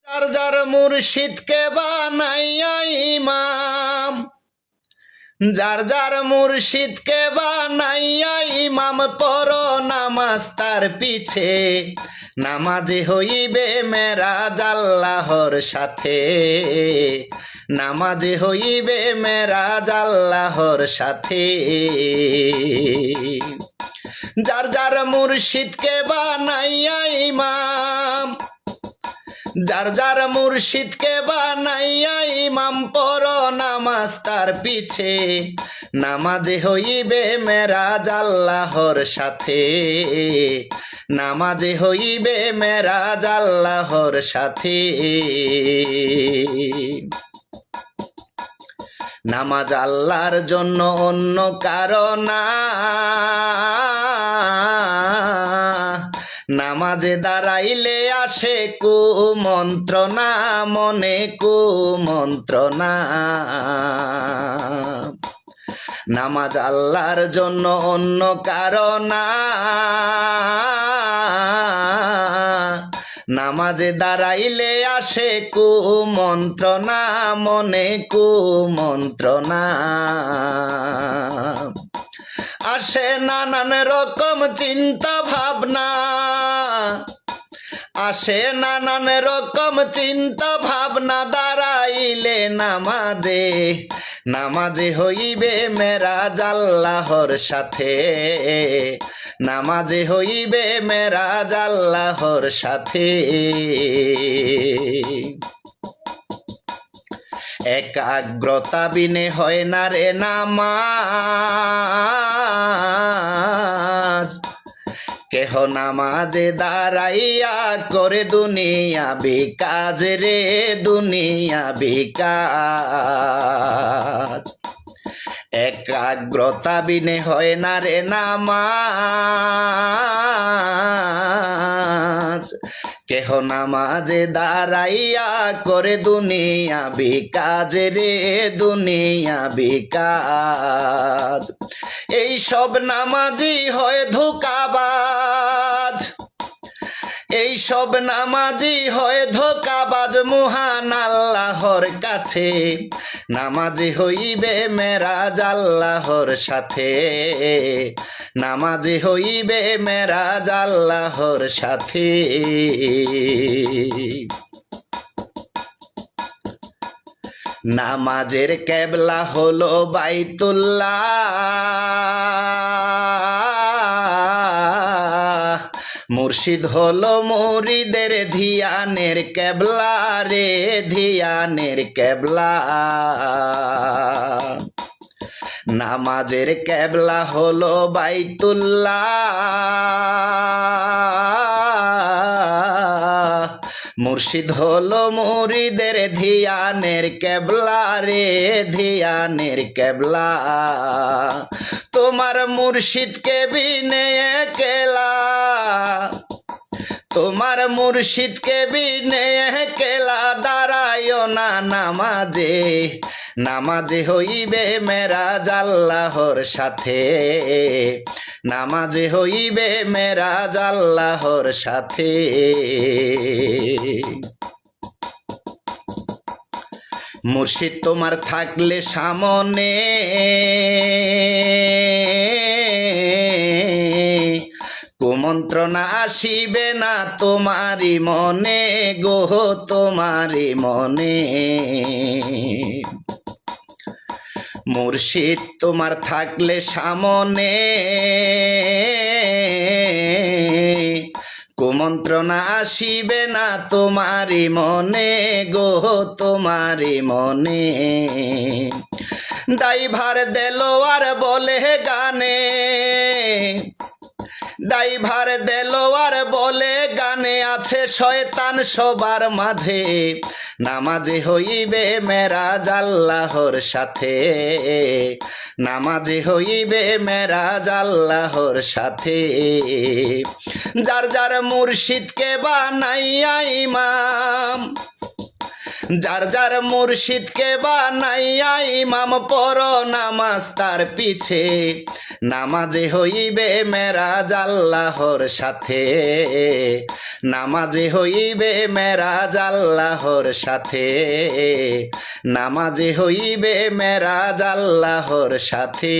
যার যার মুর্শিদকে বানাইয়া ইমাম, যার যার মুর্শিদকে বানাইয়া ইমাম, পড়ো নামাজ তার পিছে, নামাজে হইবে মেরাজ আল্লাহর সাথে, নামাজে হইবে মেরাজ আল্লাহর সাথে। যার যার মুর্শিদকে বানাইয়া ইমাম, যার যার মুর্শিদকে বানাইয়া ইমাম, পড়ো নামাজ তার পিছে, নামাজে হইবে মেরাজ আল্লাহর সাথে, নামাজে হইবে মেরাজ আল্লাহর সাথে। নামাজ আল্লাহর জন্য অন্য কারণ, নামাজে দাঁড়াইলে আসে কুমন্ত্রণা, মনে কুমন্ত্রণা। নামাজ আল্লাহর জন্য অন্য কারণ, নামাজে দাঁড়াইলে আসে কুমন্ত্রণা, মনে কুমন্ত্রণা। আসে নানান রকম চিন্তা ভাবনা, আসে নানান রকম চিন্তা ভাবনা, দাঁড়াইলে নামাজে, নামাজে হইবে মেরাজ আল্লাহর সাথে, নামাজে হইবে মেরাজ আল্লাহর সাথে। একাগ্রতা বিনে হয় না রে নামাজ, কেহ নামাজে দাঁড়াইয়া করে দুনিয়া বিকাজ রে, দুনিয়া বিকাজ। একাগ্রতা বিনে হয় না রে নামাজ, কেহ নামাজে দাঁড়াইয়া করে দুনিয়া বিকাজ রে, দুনিয়া বিকাজ। এই সব নামাজি হয় ধোঁকাবাজ, এই সব নামাজি হয় ধোঁকাবাজ, মহান আল্লাহর কাছে, নামাজে হইবে মেরাজ আল্লাহর সাথে, নামাজে হইবে মেরাজ আল্লাহর সাথে। নামাজের কেবলা হলো বাইতুল্লাহ, মুর্শিদ হলো মুরিদের ধিয়ানের কেবলা রে, ধিয়ানের কেবলা। নামাজের কেবলা হলো বাইতুল্লাহ, মুর্শিদ হলো মুরিদের ধিয়ানের কেবলা রে, ধিয়ানের কেবলা। তোমার মুর্শিদকে বিনে একলা, তোমার মুর্শিদকে বিনে একলা, দাঁড়ায়ও না নামাজে, নামাজে হইবে মেরাজ আল্লাহর সাথে, নামাজে হইবে মেরাজ আল্লাহর সাথে। মুর্শিদ তোমার থাকলে সামনে, কুমন্ত্রণা আসিবে না তোমারি মনে গো, তোমারি মনে। মুর্শিদ তোমার থাকলে সামনে, কুমন্ত্রণা আসিবে না তোমারি মনে গো, তোমারি মনে। ড্রাইভার দেলোয়ার বলে গানে, ড্রাইভার দেলোয়ার বলে গানে, আছে শয়তান সবার মাঝে, নামাজে হইবে মেরাজ আল্লাহর সাথে, নামাজে হইবে মেরাজ আল্লাহর সাথে। যার যার মুর্শিদকে বানাইয়া ইমাম, যার যার মুর্শিদকে বানাইয়া ইমাম, পড়ো নামাজ তার পিছে, নামাজে হইবে মেরাজ আল্লাহর সাথে, নামাজে হইবে মেরাজ আল্লাহর সাথে, নামাজে হইবে মেরাজ আল্লাহর সাথে।